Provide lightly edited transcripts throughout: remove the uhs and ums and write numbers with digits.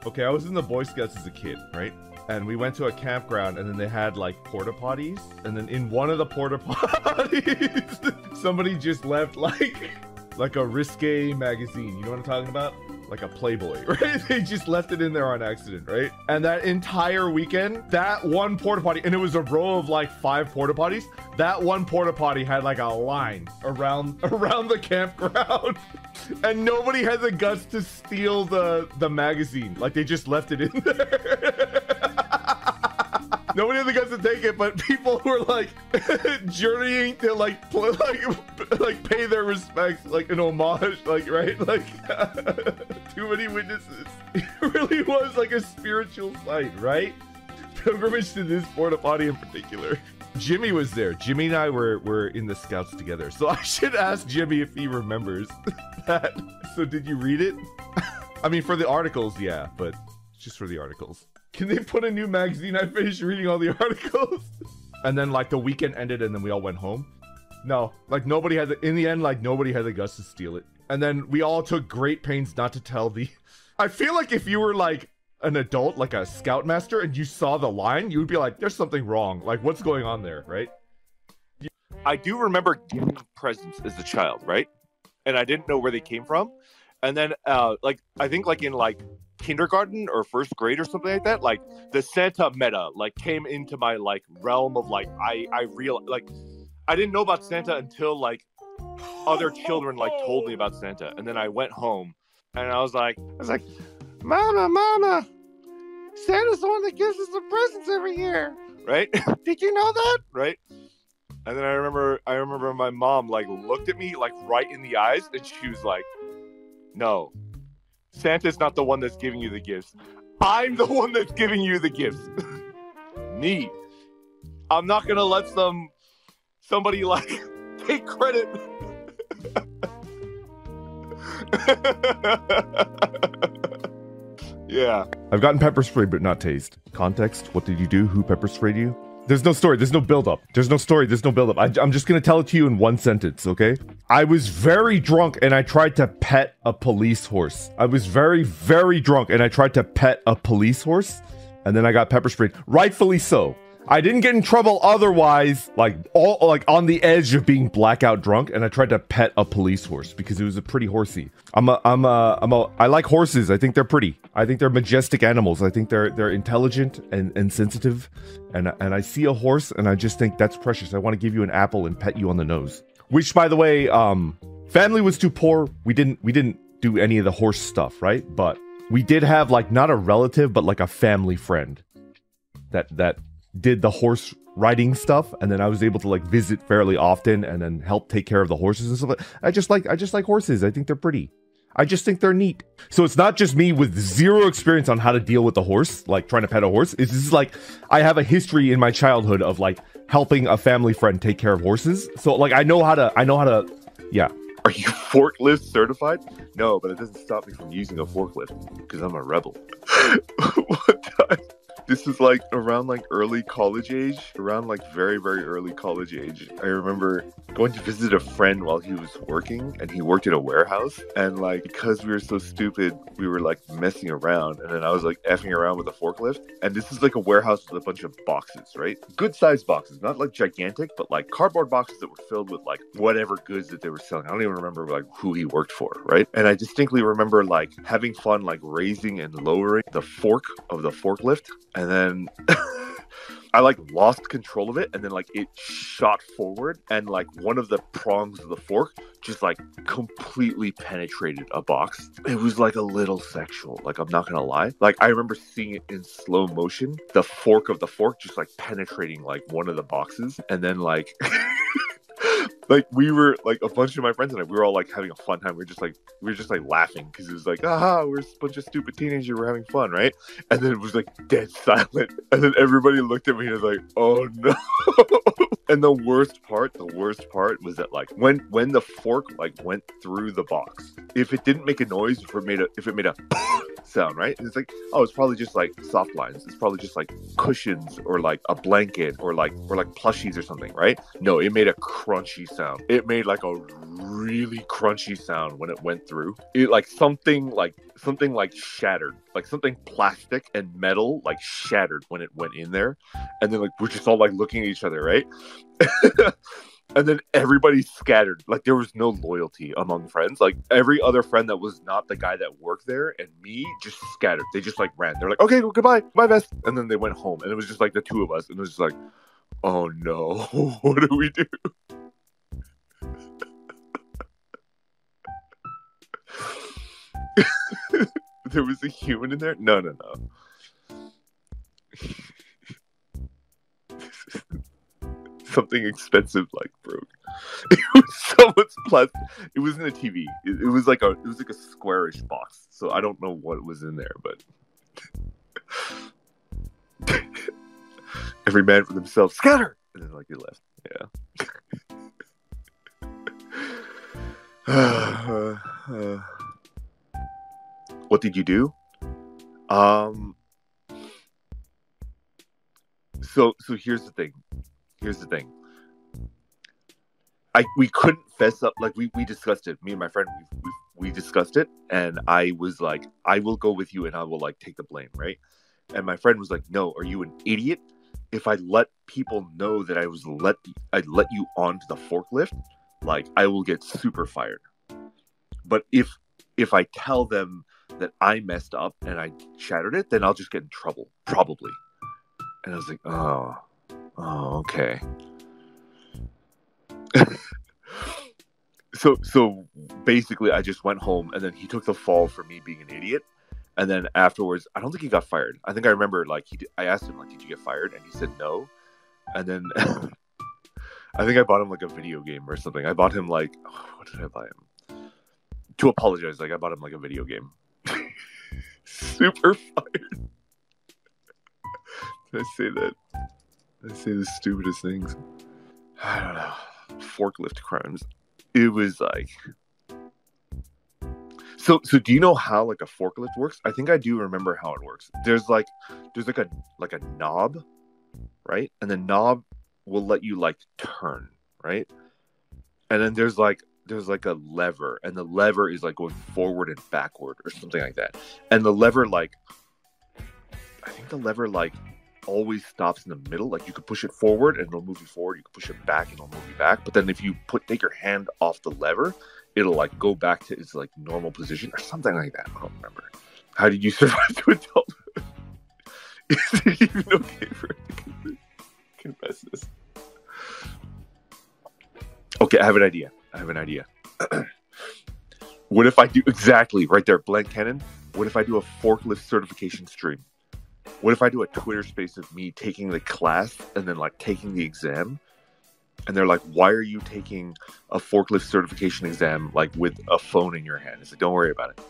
Okay, I was in the Boy Scouts as a kid, right? And we went to a campground, and then they had like porta potties, and then in one of the porta potties, somebody just left like a risque magazine. You know what I'm talking about? Like a Playboy, right? They just left it in there on accident, right? And that entire weekend, that one porta potty, and it was a row of like 5 porta potties. That one porta potty had like a line around the campground, and nobody had the guts to steal the magazine. Like they just left it in there. Nobody had the guts to take it, but people were like journeying to like pay their respects, like an homage, like right, like too many witnesses. It really was like a spiritual site, right? Pilgrimage to this porta potty in particular. Jimmy was there. Jimmy and I were in the Scouts together, so I should ask Jimmy if he remembers that. So did you read it? I mean, for the articles, yeah, but just for the articles. Can they put a new magazine? I finished reading all the articles. And then like the weekend ended and then we all went home. No, like nobody had in the end, like nobody had the guts to steal it. And then we all took great pains not to tell the, I feel like if you were like an adult, like a scoutmaster, and you saw the line, you would be like, there's something wrong. Like what's going on there, right? I do remember getting presents as a child, right? And I didn't know where they came from. And then like, I think like in like kindergarten or first grade or something like that, like the Santa meta like came into my like realm of like I didn't know about Santa until like other children like told me about Santa, and then I went home and I was like mama, Santa's the one that gives us the presents every year, right? Did you know that, right? And then I remember my mom like looked at me like right in the eyes and she was like, no, Santa's not the one that's giving you the gifts. I'm the one that's giving you the gifts. Me. I'm not gonna let somebody like take credit. Yeah. I've gotten pepper spray, but not taste. Context, what did you do? Who pepper sprayed you? There's no story. There's no build-up. There's no story. There's no build-up. I'm just going to tell it to you in one sentence, okay? I was very drunk and I tried to pet a police horse. I was very, very drunk and I tried to pet a police horse. And then I got pepper sprayed. Rightfully so. I didn't get in trouble otherwise, like on the edge of being blackout drunk, and I tried to pet a police horse because it was a pretty horsey. I like horses. I think they're pretty. I think they're majestic animals. I think they're intelligent and sensitive, and I see a horse and I just think that's precious. I want to give you an apple and pet you on the nose. Which, by the way, family was too poor. We didn't do any of the horse stuff, right? But we did have like not a relative, but like a family friend that did the horse riding stuff, and then I was able to like visit fairly often and then help take care of the horses and stuff. I just like horses. I think they're pretty. I just think they're neat. So it's not just me with zero experience on how to deal with a horse, like trying to pet a horse. It's just like I have a history in my childhood of like helping a family friend take care of horses. So like I know how to yeah. Are you forklift certified? No, but it doesn't stop me from using a forklift because I'm a rebel. One time, this is like around like early college age, around like very, very early college age. I remember going to visit a friend while he was working, and he worked in a warehouse. And like, because we were so stupid, we were like messing around. And then I was like effing around with a forklift. And this is like a warehouse with a bunch of boxes, right? Good sized boxes, not like gigantic, but like cardboard boxes that were filled with like whatever goods that they were selling. I don't even remember like who he worked for, right? And I distinctly remember like having fun, like raising and lowering the fork of the forklift. And then I like lost control of it, and then like it shot forward, and like one of the prongs of the fork just like completely penetrated a box. It was like a little sexual, like I'm not gonna lie. Like I remember seeing it in slow motion, the fork of the fork just like penetrating like one of the boxes, and then like like we were like a bunch of my friends and I, we were all like having a fun time. We were just like laughing because it was like, we're a bunch of stupid teenagers, we're having fun, right? And then it was like dead silent, and then everybody looked at me and was like, oh no. And the worst part was that like when the fork like went through the box, if it didn't make a noise, if it made a sound, right? And it's like, oh, it's probably just like soft lines. It's probably just like cushions or like a blanket or like plushies or something, right? No, it made a crunchy sound. It made like a really crunchy sound when it went through. It like something shattered, like something plastic and metal like shattered when it went in there, and then like we're just all like looking at each other, right? And then everybody scattered. Like there was no loyalty among friends. Like every other friend that was not the guy that worked there and me just scattered. They just like ran. They're like, okay, well, goodbye, bye, Vest. And then they went home, and it was just like the two of us, and it was just like, oh no, what do we do? There was a human in there? No. Something expensive like broke. It was someone's plastic. It wasn't a TV. It was like a squarish box. So I don't know what was in there, but every man for themselves. Scatter, and then like they left. Yeah. What did you do? So here's the thing. We couldn't fess up. Like we discussed it. Me and my friend, we discussed it, and I was like, I will go with you, and I will like take the blame, right? And my friend was like, no, are you an idiot? If I let people know that I let you onto the forklift, like I will get super fired. But if I tell them that I messed up and I shattered it, then I'll just get in trouble, probably. And I was like, oh, okay. So basically, I just went home, and then he took the fall for me being an idiot. And then afterwards, I don't think he got fired. I think I remember, like, I asked him, like, did you get fired? And he said no. And then I think I bought him, like, a video game or something. I bought him, like, what did I buy him? To apologize, like, I bought him, like, a video game. Super fired. Did I say that? Did I say the stupidest things? I don't know. Forklift crimes. It was like... So do you know how like a forklift works? I think I do remember how it works. There's like a knob, right? And the knob will let you like turn, right? And then there's like a lever, and the lever is like going forward and backward or something like that. And the lever like always stops in the middle. Like you could push it forward and it'll move you forward. You can push it back and it'll move you back. But then if you take your hand off the lever, it'll like go back to its like normal position or something like that. I don't remember. How did you survive to adulthood? Is it even okay for me to confess this? Okay, I have an idea. What if I do exactly right there, blank cannon? What if I do a forklift certification stream? What if I do a Twitter space of me taking the class and then like taking the exam? And they're like, why are you taking a forklift certification exam like with a phone in your hand? It's like, don't worry about it.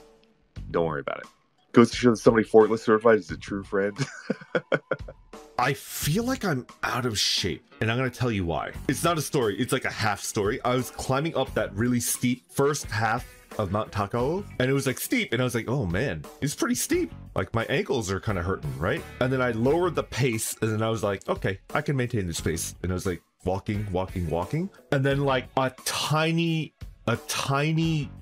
Goes to show that somebody forklift certified is a true friend. I feel like I'm out of shape, and I'm going to tell you why. It's not a story. It's like a half story. I was climbing up that really steep first half of Mount Takao, and it was like steep, and I was like, oh man, it's pretty steep. Like my ankles are kind of hurting, right? And then I lowered the pace, and then I was like, okay, I can maintain this pace. And I was like walking. And then like a tiny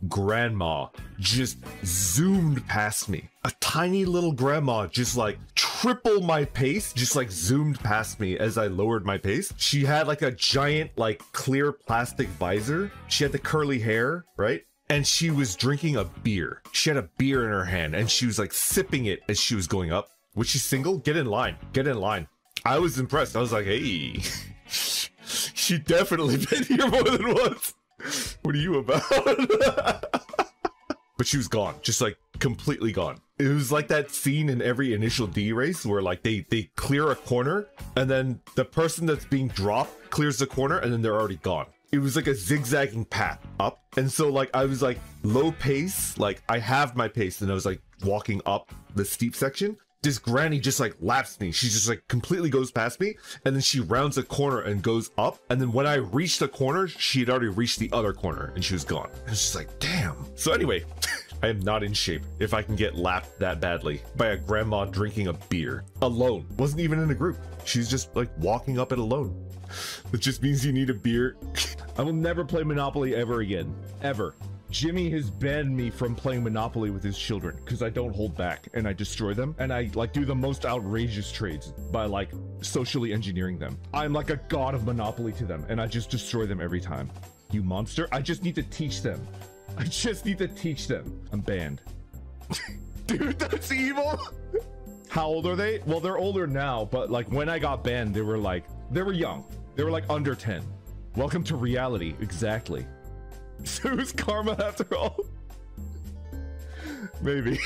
grandma just zoomed past me. A tiny little grandma just like triple my pace, just like zoomed past me as I lowered my pace. She had like a giant like clear plastic visor. She had the curly hair, right? And she was drinking a beer. She had a beer in her hand and she was like sipping it as she was going up. Was she single? Get in line. I was impressed. I was like, hey, she definitely been here more than once. What are you about? But she was gone, just like completely gone. It was like that scene in every Initial D race where like they clear a corner and then the person that's being dropped clears the corner and then they're already gone. It was like a zigzagging path up. And so like I was like low pace, like I have my pace, and I was like walking up the steep section. This granny just like laps me. She just like completely goes past me, and then she rounds a corner and goes up. And then when I reached the corner, she had already reached the other corner and she was gone. I was just like, damn. So anyway, I am not in shape if I can get lapped that badly by a grandma drinking a beer alone. Wasn't even in a group. She's just like walking up it alone. It just means you need a beer. I will never play Monopoly ever again. Ever. Jimmy has banned me from playing Monopoly with his children because I don't hold back and I destroy them and I like do the most outrageous trades by like socially engineering them. I'm like a god of Monopoly to them and I just destroy them every time. You monster. I just need to teach them. I just need to teach them. I'm banned. Dude, that's evil. How old are they? Well, they're older now, but like when I got banned, they were young. They were like under 10. Welcome to reality. Exactly. So it was karma after all. Maybe.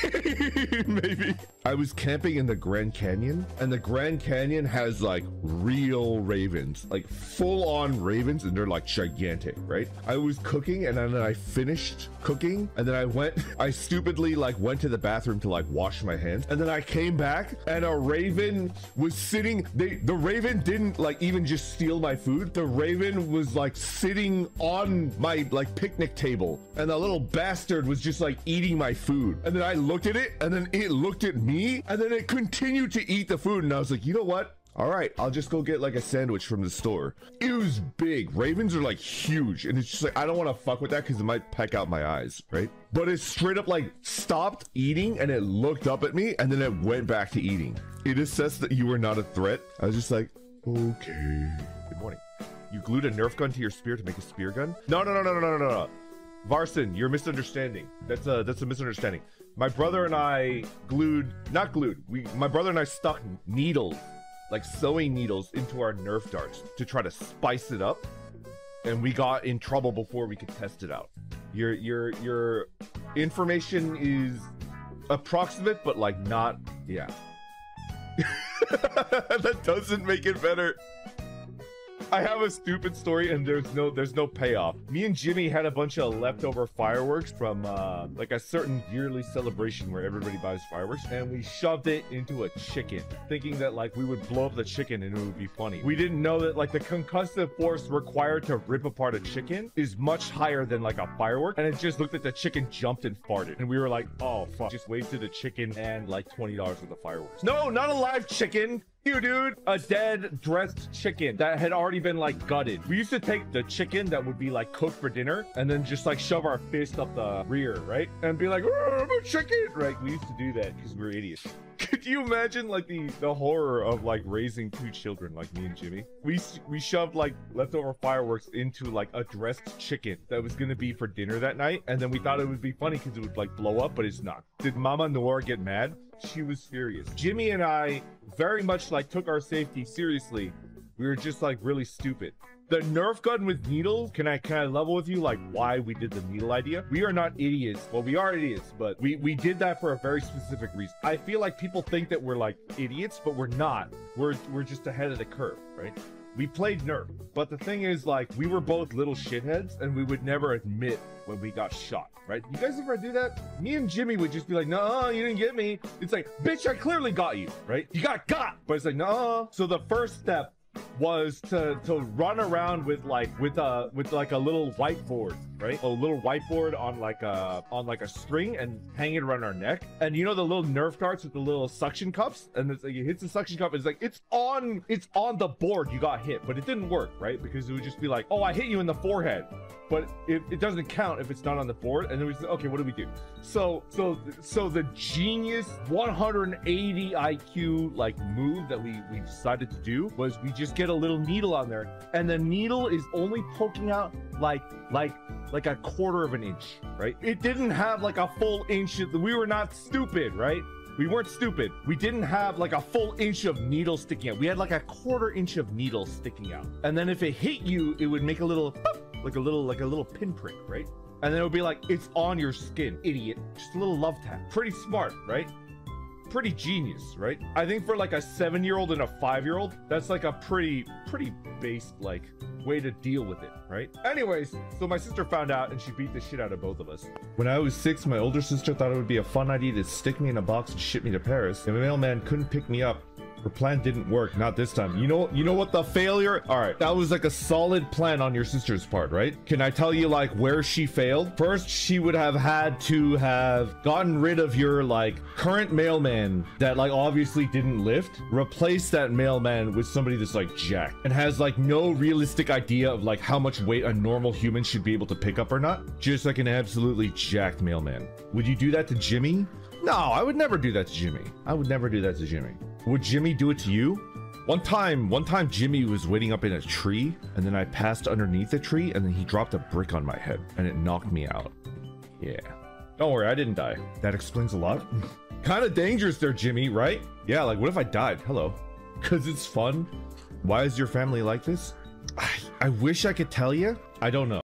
Maybe. I was camping in the Grand Canyon, and the Grand Canyon has like real ravens, like full on ravens, and they're like gigantic, right? I was cooking and then I finished cooking and then I stupidly like went to the bathroom to like wash my hands. And then I came back and a raven was sitting, the raven didn't like even just steal my food. The raven was like sitting on my like picnic table and the little bastard was just like eating my food. And then I looked at it and then it looked at me and then it continued to eat the food. And I was like, you know what? All right, I'll just go get like a sandwich from the store. It was big. Ravens are like huge. And it's just like, I don't want to fuck with that because it might peck out my eyes, right? But it straight up like stopped eating and it looked up at me and then it went back to eating. It assessed that you were not a threat. I was just like, okay. Good morning. You glued a Nerf gun to your spear to make a spear gun? No. Varson, you're misunderstanding. That's a misunderstanding. My brother and I my brother and I stuck needles, like sewing needles into our Nerf darts to try to spice it up. And we got in trouble before we could test it out. Your information is approximate, but like not, yeah. That doesn't make it better. I have a stupid story and there's no payoff. Me and Jimmy had a bunch of leftover fireworks from like a certain yearly celebration where everybody buys fireworks, and we shoved it into a chicken, thinking that like we would blow up the chicken and it would be funny. We didn't know that like the concussive force required to rip apart a chicken is much higher than like a firework, and it just looked like the chicken jumped and farted, and we were like, oh fuck, just wasted a chicken and like $20 worth of fireworks. No, not a live chicken. You dude, a dead dressed chicken that had already been like gutted. We used to take the chicken that would be like cooked for dinner and then just like shove our fist up the rear, right? And be like, I'm a chicken, right? We used to do that because we were idiots. Could you imagine like the horror of like raising two children like me and Jimmy? We shoved like leftover fireworks into like a dressed chicken that was gonna be for dinner that night, and then we thought it would be funny because it would like blow up, but it's not. Did Mama Noir get mad? She was furious. Jimmy and I very much like took our safety seriously. We were just like really stupid. The Nerf gun with needles, can I level with you like why we did the needle idea? We are not idiots. Well, we are idiots, but we did that for a very specific reason. I feel like people think that we're like idiots, but we're not. We're just ahead of the curve, right? We played Nerf, but the thing is like we were both little shitheads and we would never admit when we got shot, right? You guys ever do that? Me and Jimmy would just be like, no, you didn't get me. It's like, bitch, I clearly got you, right? You got. But it's like, no. So the first step was to run around with like a little whiteboard, right? A little whiteboard on like a string and hang it around our neck. And you know the little Nerf darts with the little suction cups, and it's like it hits the suction cup. It's like it's on the board. You got hit, but it didn't work, right? Because it would just be like, oh, I hit you in the forehead, but it doesn't count if it's not on the board. And then we said, okay, what do we do? So the genius 180 IQ like move that we decided to do was we just get a little needle on there, and the needle is only poking out like a quarter of an inch, right? It didn't have like a full inch. We were not stupid, right? We weren't stupid. We didn't have like a full inch of needle sticking out. We had like a quarter inch of needle sticking out. And then if it hit you, it would make a little, like a little pinprick, right? And then it would be like, it's on your skin, idiot. Just a little love tap. Pretty smart, right? Pretty genius, right? I think for like a 7-year-old and a 5-year-old, that's like a pretty based like way to deal with it, right? Anyways, so my sister found out and she beat the shit out of both of us. When I was 6, my older sister thought it would be a fun idea to stick me in a box and ship me to Paris. If a mailman couldn't pick me up, Her plan didn't work, not this time. You know what the failure? All right, that was like a solid plan on your sister's part, right? Can I tell you like where she failed? First, she would have had to have gotten rid of your like current mailman that like obviously didn't lift. Replace that mailman with somebody that's like jacked and has like no realistic idea of like how much weight a normal human should be able to pick up or not. Just like an absolutely jacked mailman. Would you do that to Jimmy? No, I would never do that to Jimmy. I would never do that to Jimmy. Would Jimmy do it to you? One time Jimmy was waiting up in a tree, and then I passed underneath the tree, and then he dropped a brick on my head, and it knocked me out. Yeah. Don't worry, I didn't die. That explains a lot. Kind of dangerous there, Jimmy, right? Yeah, like what if I died? Hello. Because it's fun. Why is your family like this? I wish I could tell you. I don't know.